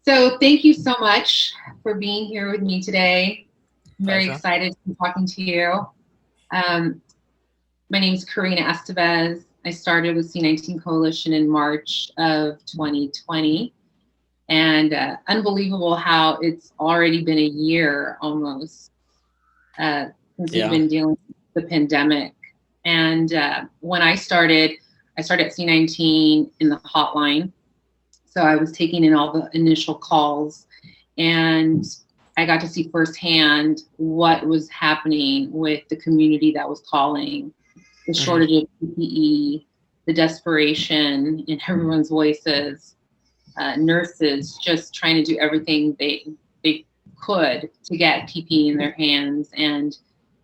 So thank you so much for being here with me today. I'm very Pleasure. excited to be talking to you. Um, my name is Karina Estevez. I started with C19 Coalition in March of 2020. And unbelievable how it's already been a year almost uh, since we've Yeah. been dealing with the pandemic. And when I started at C19 in the hotline. So I was taking in all the initial calls, and I got to see firsthand what was happening with the community that was calling, the Hmm. shortage of PPE, the desperation in everyone's voices, nurses just trying to do everything they could to get PPE in their hands. And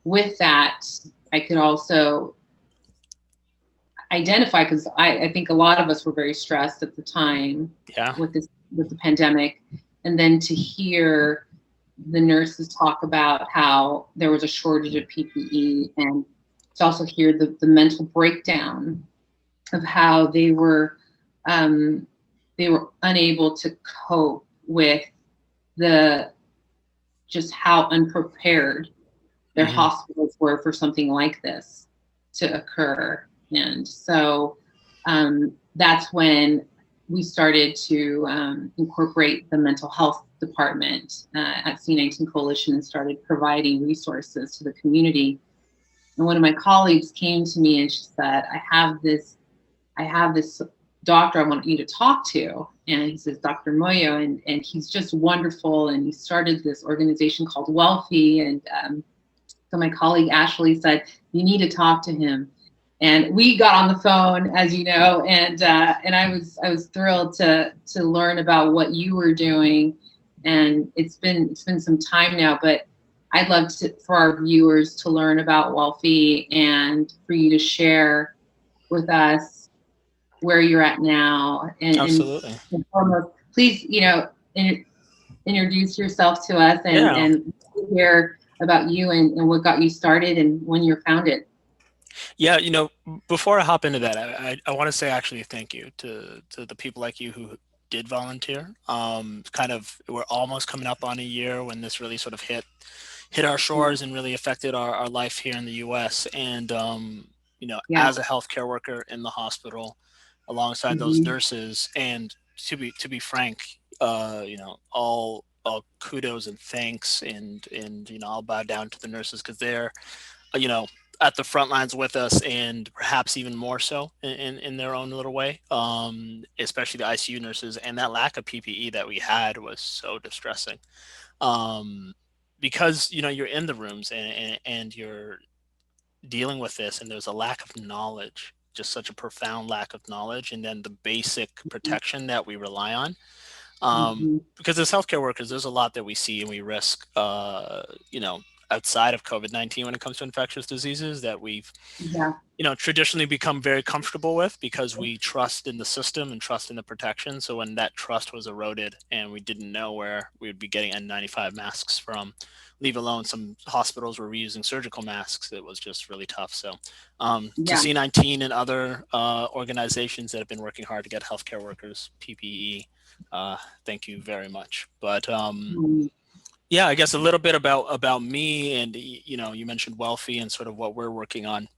with that, I could also identify, because I think a lot of us were very stressed at the time Yeah. with the pandemic, and then to hear the nurses talk about how there was a shortage of PPE, and to also hear the mental breakdown of how um, they were unable to cope with the just how unprepared their Hmm. hospitals were for something like this to occur. And so that's when we started to incorporate the mental health department at C19 Coalition and started providing resources to the community. And one of my colleagues came to me and she said, I have this doctor I want you to talk to. And he says, Dr. Moyo, and he's just wonderful. And he started this organization called Wealthy. And so my colleague Ashley said, you need to talk to him. And we got on the phone, as you know, and I was thrilled to learn about what you were doing. And it's been some time now, but I'd love to for our viewers to learn about Wealthy and for you to share with us where you're at now. Absolutely. And foremost, please, introduce yourself to us Yeah. and hear about you and what got you started and when you're founded. Yeah. Before I hop into that, I want to say actually thank you to the people like you who did volunteer. Kind of, we're almost coming up on a year when this really sort of hit our Yeah. shores and really affected our life here in the U.S. And Yeah. as a healthcare worker in the hospital, alongside those Hmm. nurses, and to be frank, all kudos and thanks, and I'll bow down to the nurses because they're you know at the front lines with us, and perhaps even more so in their own little way, especially the ICU nurses. And that lack of PPE that we had was so distressing, um, because you're in the rooms, and you're dealing with this, and there's a lack of knowledge, just such a profound lack of knowledge, and then the basic protection that we rely on, Hmm. because as healthcare workers, there's a lot that we see and we risk, outside of COVID-19 when it comes to infectious diseases, that we've Yeah. traditionally become very comfortable with because we trust in the system and trust in the protection. So when that trust was eroded and we didn't know where we would be getting N95 masks from, leave alone some hospitals were reusing surgical masks, it was just really tough. So to Yeah. C19 and other organizations that have been working hard to get healthcare workers PPE, thank you very much. But Mhm. yeah, I guess a little bit about me, and you mentioned Wealthy and sort of what we're working on.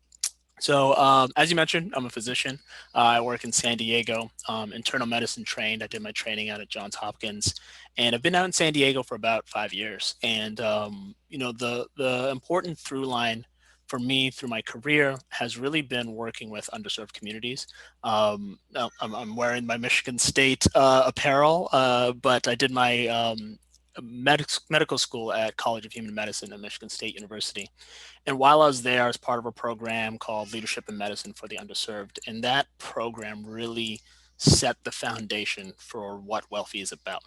So, as you mentioned, I'm a physician. I work in San Diego, internal medicine trained. I did my training out at Johns Hopkins, and I've been out in San Diego for about 5 years. And the important through line for me through my career has really been working with underserved communities. Now, I'm wearing my Michigan State apparel, but I did my medical school at College of Human Medicine at Michigan State University. And while I was there, I was part of a program called Leadership in Medicine for the Underserved. And that program really set the foundation for what Wealthy is about,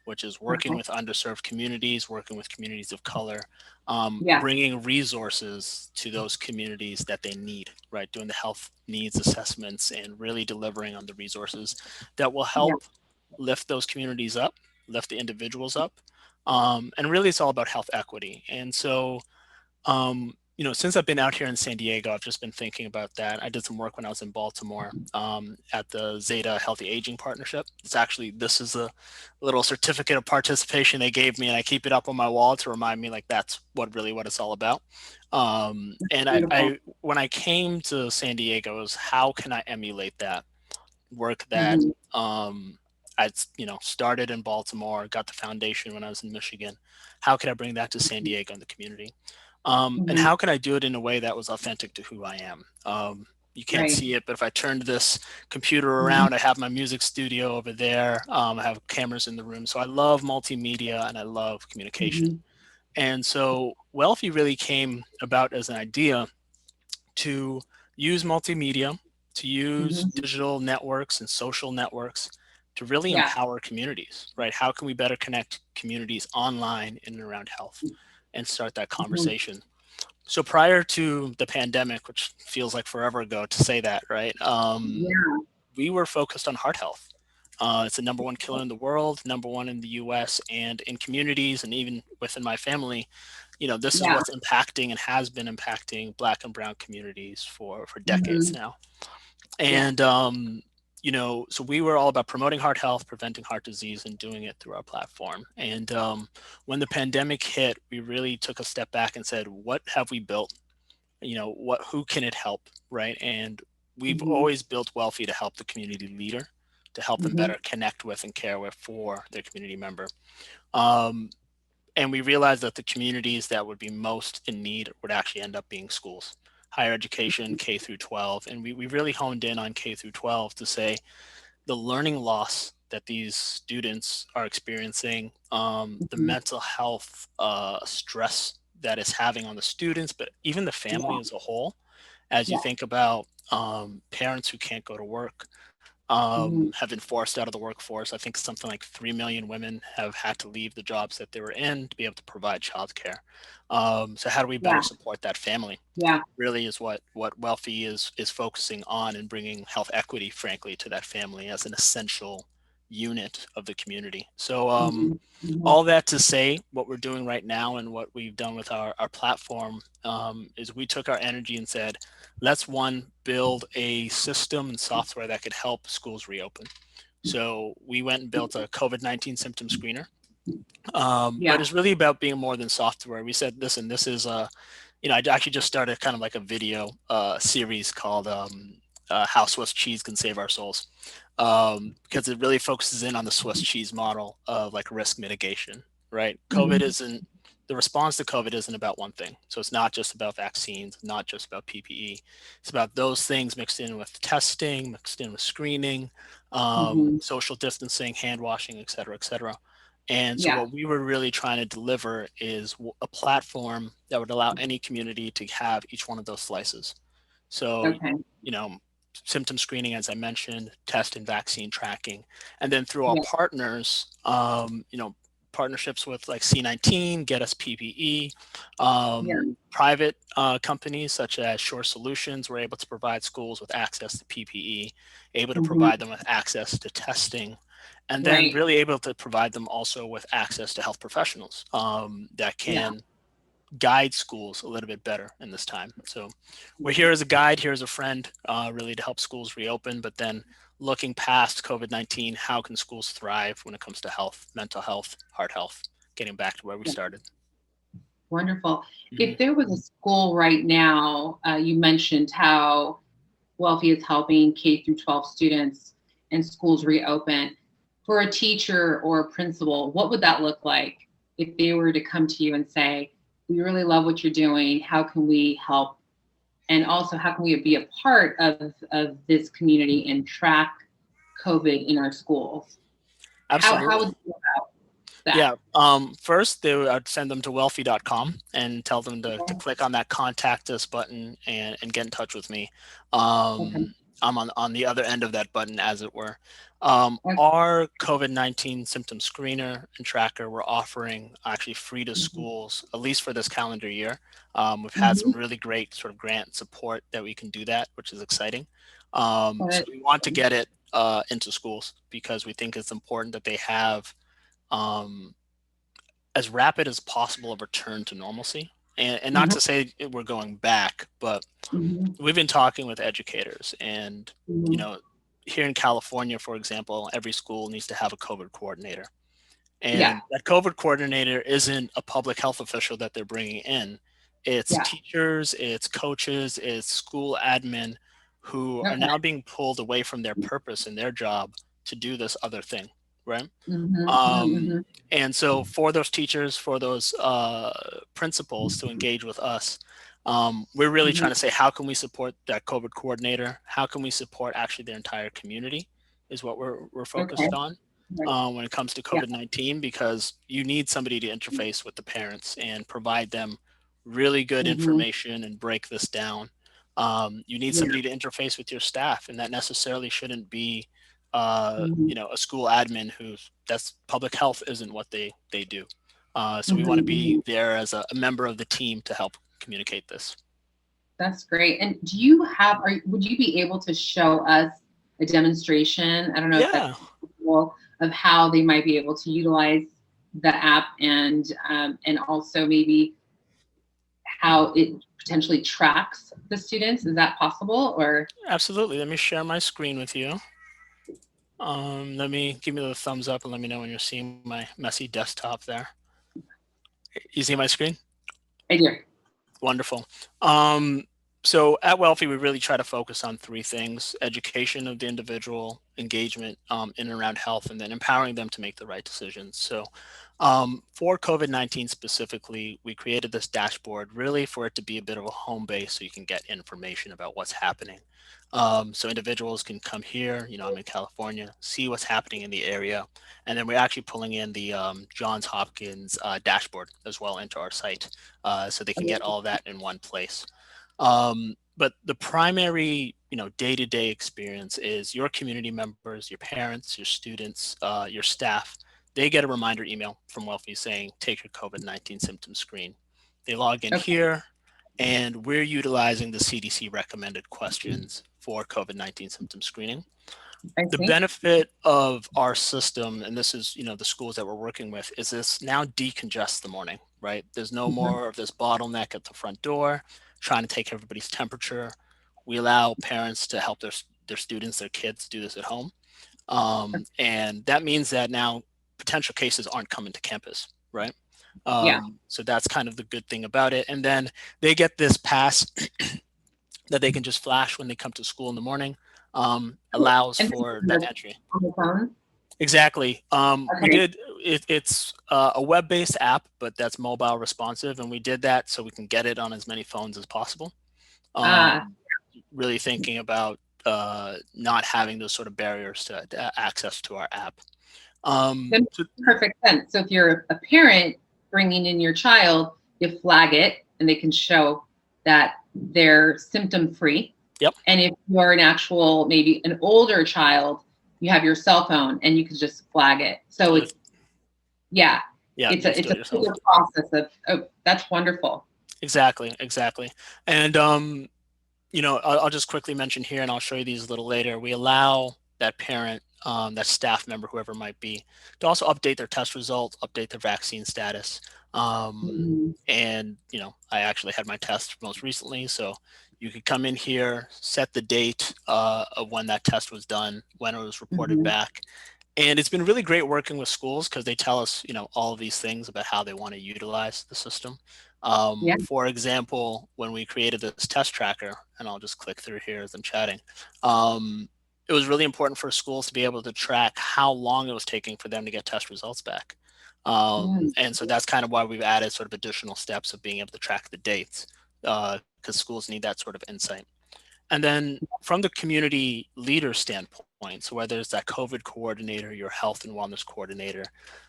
which is working Okay. with underserved communities, working with communities of color, Yeah. bringing resources to those communities that they need, right? Doing the health needs assessments and really delivering on the resources that will Yeah. help lift those communities up, lift the individuals up. And really, it's all about health equity. And so, since I've been out here in San Diego, I've just been thinking about that. I did some work when I was in Baltimore at the Zeta Healthy Aging Partnership. This is a little certificate of participation they gave me, and I keep it up on my wall to remind me like that's what it's all about. And Beautiful. I when I came to San Diego, it was how can I emulate that work that Hmm. I started in Baltimore, got the foundation when I was in Michigan. How could I bring that to San Diego and the community? And Hmm. how can I do it in a way that was authentic to who I am? You can't Right. see it, but if I turned this computer Hmm. around, I have my music studio over there. I have cameras in the room. So I love multimedia and I love communication. Hmm. And so Wealthy really came about as an idea to use multimedia, to use Hmm. digital networks and social networks to really Yeah. empower communities, right? How can we better connect communities online in and around health and start that Mhm. conversation? So prior to the pandemic, which feels like forever ago to say that, right? Yeah. We were focused on heart health. It's the number one killer in the world, number one in the US, and in communities and even within my family, this is Yeah. what's impacting and has been impacting Black and Brown communities for decades Hmm. now. Yeah. And so we were all about promoting heart health, preventing heart disease, and doing it through our platform. And when the pandemic hit, we really took a step back and said, what have we built? Who can it help, right? And we've Hmm. always built Wealthy to help the community leader, to help them Hmm. better connect with and care with for their community member. Um, and we realized that the communities that would be most in need would actually end up being schools, higher education, K through 12. And we really honed in on K through 12 to say the learning loss that these students are experiencing, the Hmm. mental health stress that is having on the students, but even the family Yeah. as a whole, as you Yeah. think about parents who can't go to work, Hmm. have been forced out of the workforce. I think something like 3 million women have had to leave the jobs that they were in to be able to provide childcare. So how do we better Yeah. support that family? Yeah. Really is what Wealthy is focusing on and bringing health equity, frankly, to that family as an essential unit of the community. So Hmm. Hmm. all that to say, what we're doing right now and what we've done with our platform is we took our energy and said, let's build a system and software that could help schools reopen. So we went and built a COVID-19 symptom screener, but Yeah. it's really about being more than software. We said, listen, this is I actually just started kind of like a video series called How Swiss Cheese Can Save Our Souls, because it really focuses in on the Swiss cheese model of like risk mitigation, right? COVID Hmm. isn't The response to COVID isn't about one thing. So it's not just about vaccines, not just about PPE. It's about those things mixed in with testing, mixed in with screening, Hmm. social distancing, hand washing, et cetera, et cetera. And so Yeah. what we were really trying to deliver is a platform that would allow any community to have each one of those slices. So, Okay. you know, symptom screening, as I mentioned, test and vaccine tracking, and then through our Yeah. partners, partnerships with like C19, Get Us PPE, Yeah. private companies such as Shore Solutions were able to provide schools with access to PPE, able to Hmm. provide them with access to testing, and then Right. really able to provide them also with access to health professionals that Yeah. can guide schools a little bit better in this time. So we're here as a guide, here as a friend, really to help schools reopen. But then looking past COVID-19, how can schools thrive when it comes to health, mental health, heart health, getting back to where we Yeah. started. Wonderful. Mhm. If there was a school right now, you mentioned how Wealthy is helping K through 12 students and schools reopen. For a teacher or a principal, what would that look like if they were to come to you and say, we really love what you're doing. How can we help? And also, how can we be a part of this community and track COVID in our schools? How would Absolutely. you go about that? Yeah. First, I'd send them to wealthy.com and tell them to Okay. click on that contact us button and get in touch with me. Okay. I'm on the other end of that button, as it were. Okay. Our COVID-19 symptom screener and tracker we're offering actually free to Mhm. schools, at least for this calendar year. We've had some Mhm. really great sort of grant support that we can do that, which is exciting. Oh, So that's we want to awesome. get it into schools because we think it's important that they have um, as rapid as possible a return to normalcy. And not to say we're going back, but Mm-hmm. we've been talking with educators, and you Mm-hmm. know, here in California, for example, every school needs to have a COVID coordinator. Yeah. And that COVID coordinator isn't a public health official that they're bringing in. It's Yeah. teachers, it's coaches, it's school admin who are Okay. now being pulled away from their purpose and their job to do this other thing, right? Mm-hmm. Um, Mm-hmm. and so for those teachers, for those principals to engage with us, we're really Mm-hmm. trying to say, how can we support that COVID coordinator? How can we support actually their entire community is what we're Okay. focused on Right. when it comes to Yeah. COVID-19, because you need somebody to interface with the parents and provide them really good Mm-hmm. information and break this down. You need Yeah. somebody to interface with your staff, and that necessarily shouldn't be Mm-hmm. a school admin who's that's public health isn't what they do. So we want to Mm-hmm. be there as a member of the team to help communicate this. That's great. And do you have, would you be able to show us a demonstration? I don't know if that's Yeah, possible, of how they might be able to utilize the app, and also maybe how it potentially tracks the students. Is that possible? Or absolutely. Let me share my screen with you. Let me give me the thumbs up and let me know when you're seeing my messy desktop there. You see my screen? I do. Wonderful. Um, so at Wealthy, we really try to focus on three things: education of the individual, engagement in and around health, and then empowering them to make the right decisions. So for COVID-19 specifically, we created this dashboard really for it to be a bit of a home base so you can get information about what's happening. So individuals can come here, I'm in California, see what's happening in the area. And then we're actually pulling in the Johns Hopkins dashboard as well into our site so they can get all of that in one place. But the primary, day-to-day experience is your community members, your parents, your students, your staff. They get a reminder email from Wealthy saying, take your COVID-19 symptom screen. They log in Okay. here, and we're utilizing the CDC recommended questions for COVID-19 symptom screening. I The see. benefit of our system, and this is, the schools that we're working with, is this now decongest the morning, right? There's no Mhm. more of this bottleneck at the front door trying to take everybody's temperature. We allow parents to help their students, their kids do this at home. And that means that now potential cases aren't coming to campus, right? Yeah. So that's kind of the good thing about it. And then they get this pass that they can just flash when they come to school in the morning. Cool. Allows And this for is that entry. on the phone? Exactly. We Okay. did it's a web-based app, but that's mobile responsive, and we did that so we can get it on as many phones as possible. Ah, Really thinking about not having those sort of barriers to access to our app. that So, makes perfect sense. So if you're a parent bringing in your child, you flag it and they can show that they're symptom free. yep. And if you're maybe an older child, you have your cell phone and you can just flag it. So Just, yeah, yeah, it's just do a it yourself. quicker process of, oh, that's wonderful. Exactly. And I'll just quickly mention here, and I'll show you these a little later. We allow that parent, that staff member, whoever it might be, to also update their test results, update their vaccine status. Mhm. And I actually had my test most recently, so you could come in here, set the date of when that test was done, when it was reported Mhm. back. And it's been really great working with schools because they tell us, all of these things about how they want to utilize the system. Yeah. For example, when we created this test tracker, and I'll just click through here as I'm chatting, it was really important for schools to be able to track how long it was taking for them to get test results back. Mm. And so that's kind of why we've added sort of additional steps of being able to track the dates because schools need that sort of insight. And then from the community leader standpoint, so whether it's that COVID coordinator, your health and wellness coordinator,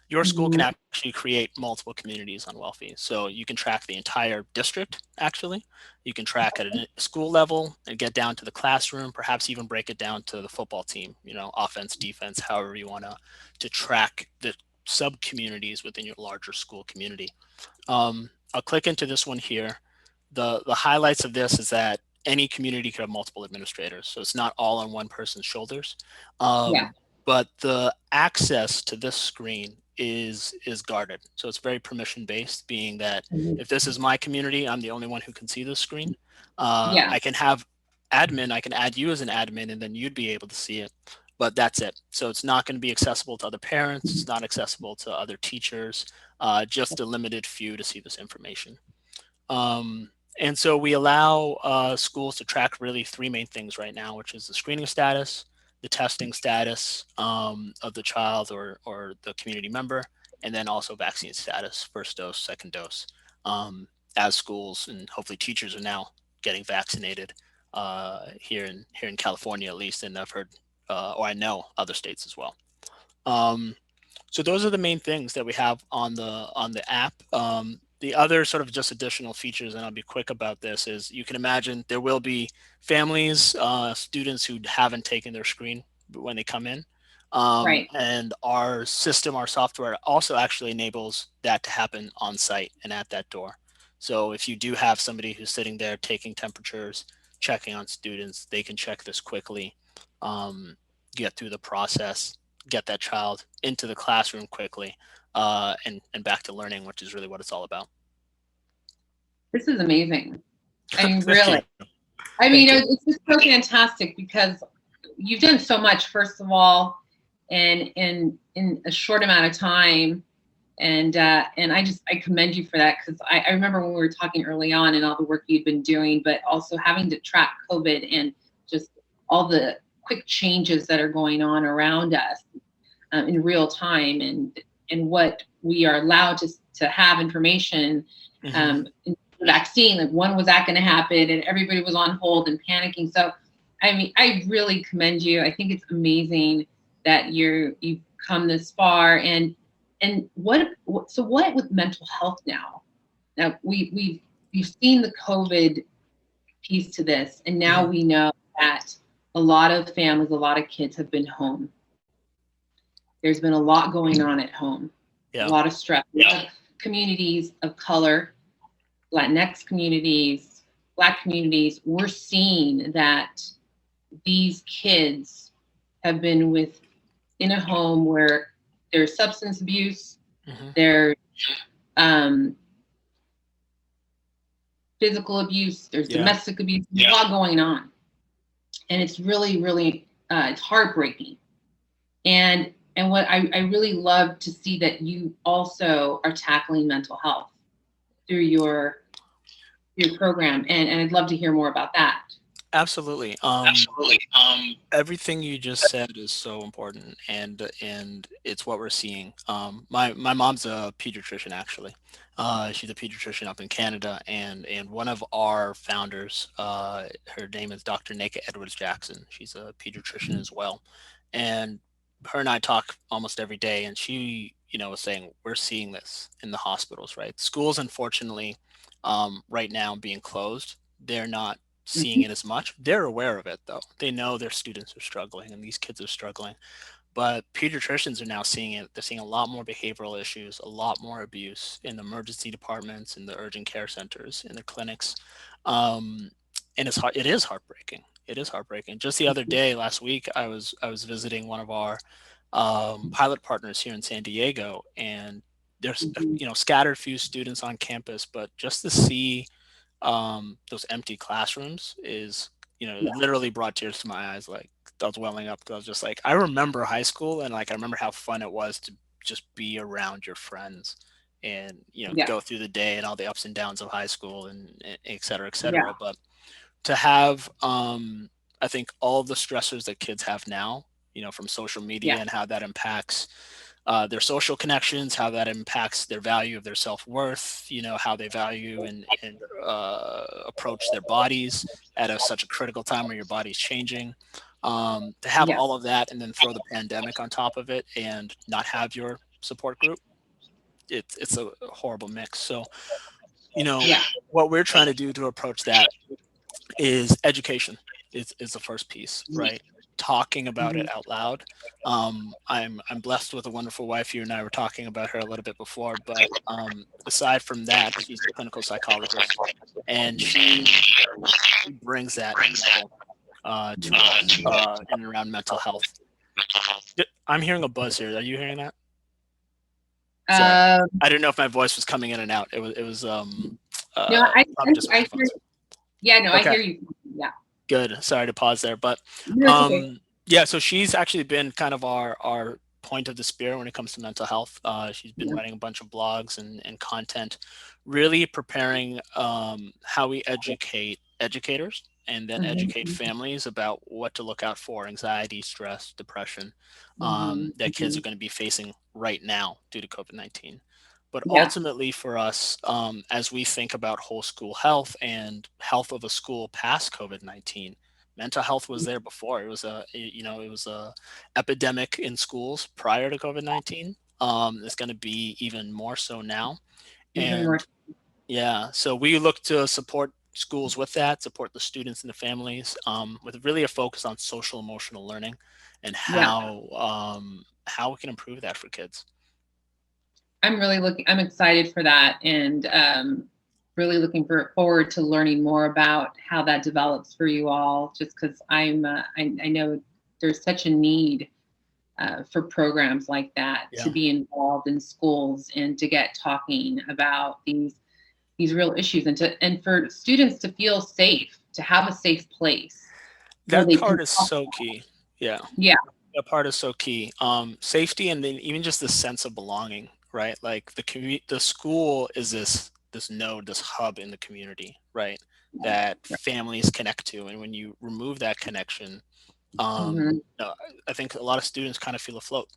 your school can Mhm. actually create multiple communities on Wealthy. So you can track the entire district, actually. You can track at a school level and get down to the classroom, perhaps even break it down to the football team, offense, defense, however you want to track the sub communities within your larger school community. I'll click into this one here. The highlights of this is that any community could have multiple administrators, so it's not all on one person's shoulders. Yeah. But the access to this screen is guarded. So it's very permission based, being that Mhm. if this is my community, I'm the only one who can see this screen. Yeah. I can have admin, I can add you as an admin, and then you'd be able to see it. But that's it. So it's not going to be accessible to other parents. It's not accessible to other teachers. Just a limited few to see this information. And so we allow schools to track really three main things right now, which is the screening status, the testing status of the child or the community member, and then also vaccine status, first dose, second dose, as schools and hopefully teachers are now getting vaccinated here in California at least, and I've heard or I know other states as well. Um, so those are the main things that we have on the app. The other sort of just additional features, and I'll be quick about this, is you can imagine there will be families, students who haven't taken their screen when they come in. Right. And our system, our software also actually enables that to happen on site and at that door. So if you do have somebody who's sitting there taking temperatures, checking on students, they can check this quickly, get through the process, get that child into the classroom quickly, and back to learning, which is really what it's all about. This is amazing. I mean, Thank really. you. I mean, Thank you. it's just so fantastic because you've done so much, first of all, and in a short amount of time. And I commend you for that, because I remember when we were talking early on and all the work you'd been doing, but also having to track COVID and just all the quick changes that are going on around us in real time, and what we are allowed to have information. In the vaccine, like, when was that going to happen? And everybody was on hold and panicking. So, I mean, I really commend you. I think it's amazing that you've come this far. And what with mental health now? Now we've seen the COVID piece to this, and now we know that a lot of families, a lot of kids have been home. There's been a lot going on at home, a lot of stress. A lot of communities of color, Latinx communities, Black communities, we're seeing that these kids have been in a home where there's substance abuse, there's physical abuse, there's domestic abuse, there's a lot going on. And it's really, really, it's heartbreaking. And what I really love to see that you also are tackling mental health through your program. And I'd love to hear more about that. Absolutely. Everything you just said is so important, and it's what we're seeing. My mom's a pediatrician, actually. She's a pediatrician up in Canada, and one of our founders, her name is Dr. Naka Edwards Jackson. She's a pediatrician as well, and her and I talk almost every day, and she, was saying we're seeing this in the hospitals, right? Schools, unfortunately, right now being closed, they're not seeing it as much. They're aware of it, though. They know their students are struggling and these kids are struggling. But pediatricians are now seeing it. They're seeing a lot more behavioral issues, a lot more abuse in the emergency departments, in the urgent care centers, in the clinics. And it is heartbreaking. It is heartbreaking. Just the other day, last week, I was visiting one of our pilot partners here in San Diego, and there's scattered few students on campus, but just to see those empty classrooms is, literally brought tears to my eyes. Like, I was welling up, because I was just like, I remember high school, and like I remember how fun it was to just be around your friends and go through the day and all the ups and downs of high school and et cetera, et cetera. Yeah. But to have I think all of the stressors that kids have now, from social media and how that impacts their social connections, how that impacts their value of their self-worth, how they value and approach their bodies at such a critical time where your body's changing. To have all of that and then throw the pandemic on top of it and not have your support group, it's a horrible mix. So, what we're trying to do to approach that is education is the first piece, right? Talking about it out loud. I'm blessed with a wonderful wife. You and I were talking about her a little bit before, but aside from that, she's a clinical psychologist, and she brings that to us in and around mental health. I'm hearing a buzz here. Are you hearing that? Sorry, Um, I didn't know if my voice was coming in and out. It was no, probably just my I hear. headphones. Yeah, no, I Okay, hear you. Yeah, good. Sorry to pause there, but no, it's okay. yeah. So she's actually been kind of our point of the spear when it comes to mental health. She's been Yeah. writing a bunch of blogs and content, really preparing how we educate educators and then educate Mhm, families about what to look out for: anxiety, stress, depression, mhm, that kids are mhm. going to be facing right now due to COVID-19. But Yeah. ultimately, for us, as we think about whole school health and health of a school past COVID-19, mental health was there before. It was it was a epidemic in schools prior to COVID-19. It's going to be even more so now. Even more. And yeah, so we look to support schools with that, support the students and the families, with really a focus on social emotional learning and Yeah. how we can improve that for kids. I'm excited for that, and really looking forward to learning more about how that develops for you all. Just because I know there's such a need for programs like that to Yeah, be involved in schools and to get talking about these real issues, and for students to feel safe, to have a safe place where that they can part is talk. so key. Yeah. Yeah. That part is so key. Safety and then even just the sense of belonging, right? Like the school is this node, this hub in the community, right? That families connect to, and when you remove that connection, Hmm. I think a lot of students kind of feel afloat.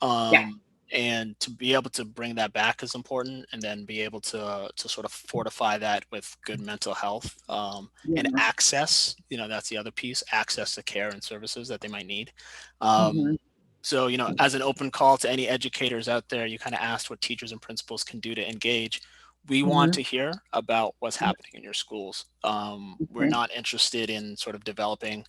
Yeah. Um, and to be able to bring that back is important, and then be able to sort of fortify that with good mental health, and Yeah. access. That's the other piece: access to care and services that they might need. Um, Hmm. so, as an open call to any educators out there, you kind of asked what teachers and principals can do to engage. We want Hmm. to hear about what's happening in your schools. We're not interested in sort of developing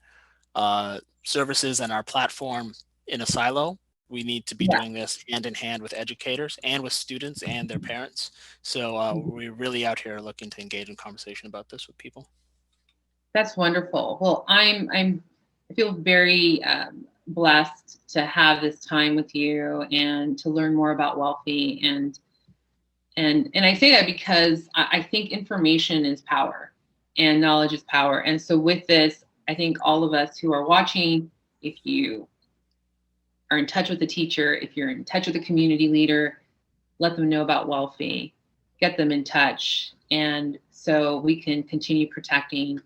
services and our platform in a silo. We need to be Yeah. doing this hand in hand with educators and with students and their parents. So Mhm. we're really out here looking to engage in conversation about this with people. That's wonderful. Well, I feel very blessed to have this time with you and to learn more about Wealthy, and I say that because I think information is power and knowledge is power. And so with this, I think all of us who are watching, if you are in touch with the teacher, if you're in touch with a community leader, let them know about Wealthy, get them in touch, and so we can continue protecting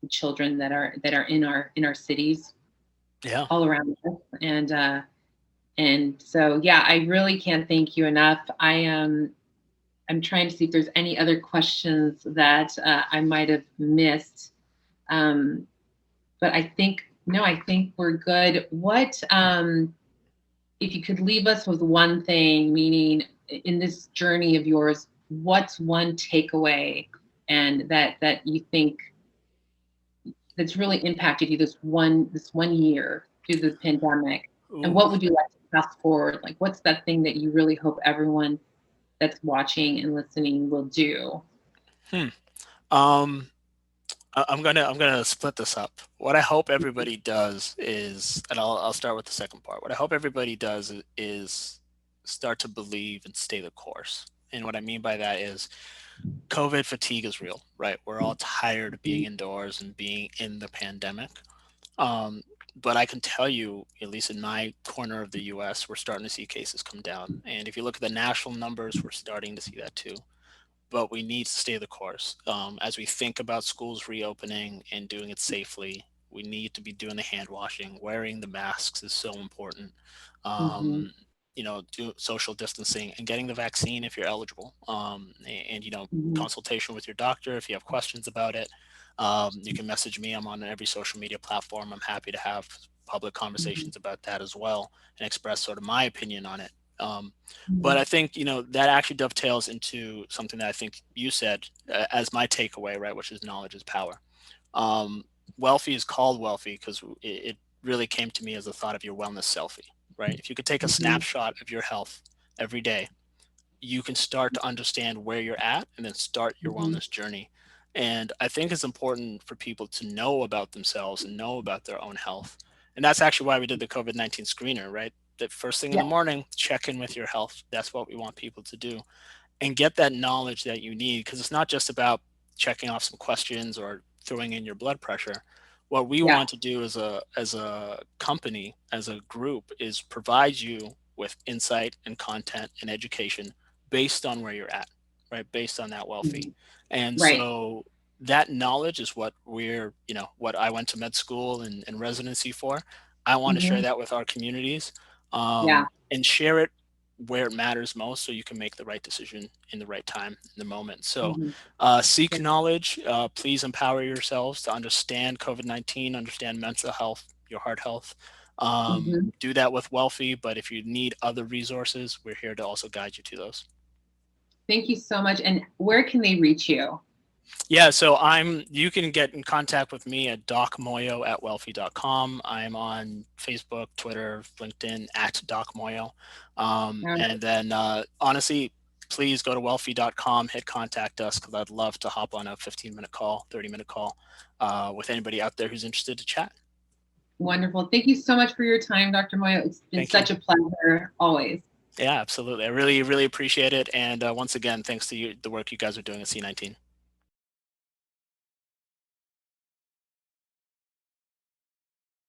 the children that are in our cities Yeah. all around us. And so yeah, I really can't thank you enough. I'm trying to see if there's any other questions that I might have missed. Um, but I think no, I think we're good. What if you could leave us with one thing, meaning in this journey of yours, what's one takeaway and that you think that's really impacted you this one year through the pandemic? And Ooh. what would you like to pass forward? Like, what's that thing that you really hope everyone that's watching and listening will do? Hmm. Um, I'm gonna split this up. What I hope everybody does is, and I'll start with the second part. What I hope everybody does is start to believe and stay the course. And what I mean by that is COVID fatigue is real, right? We're all tired of being indoors and being in the pandemic. Um, but I can tell you, at least in my corner of the US, we're starting to see cases come down. And if you look at the national numbers, we're starting to see that too. But we need to stay the course. As we think about schools reopening and doing it safely, we need to be doing the hand washing. Wearing the masks is so important. Mm-hmm. Um, do social distancing and getting the vaccine if you're eligible. And Hmm. consultation with your doctor if you have questions about it. You can message me. I'm on every social media platform. I'm happy to have public conversations about that as well and express sort of my opinion on it. Um, but Hmm. I think, that actually dovetails into something that I think you said, as my takeaway, right, which is knowledge is power. Um, Wealthy is called Wealthy because it really came to me as a thought of your wellness selfie, right? If you could take a Hmm. snapshot of your health every day, you can start to understand where you're at and then start your Hmm. wellness journey. And I think it's important for people to know about themselves and know about their own health. And that's actually why we did the COVID-19 screener, right? the first thing in Yeah. the morning, check in with your health. That's what we want people to do, and get that knowledge that you need, because it's not just about checking off some questions or throwing in your blood pressure. What we Yeah. want to do as a company, as a group, is provide you with insight and content and education based on where you're at, right? Based on that wealthy. Mhm. And Right. so that knowledge is what we're, what I went to med school and residency for. I want to share Hmm. that with our communities, Yeah. and share it where it matters most, so you can make the right decision in the right time in the moment. So Hmm. seek knowledge. Please empower yourselves to understand COVID-19, understand mental health, your heart health. Hmm. Do that with Wealthy, but if you need other resources, we're here to also guide you to those. Thank you so much. And where can they reach you? Yeah, so you can get in contact with me at docmoyo@wealthy.com. I'm on Facebook, Twitter, LinkedIn at docmoyo. All right. And then honestly, please go to wealthy.com, hit contact us, because I'd love to hop on a 15-minute call, 30-minute call with anybody out there who's interested to chat. Wonderful. Thank you so much for your time, Dr. Moyo. It's been Thank you. such a pleasure always. Yeah, absolutely. I really, really appreciate it. And once again, thanks to you, the work you guys are doing at C19.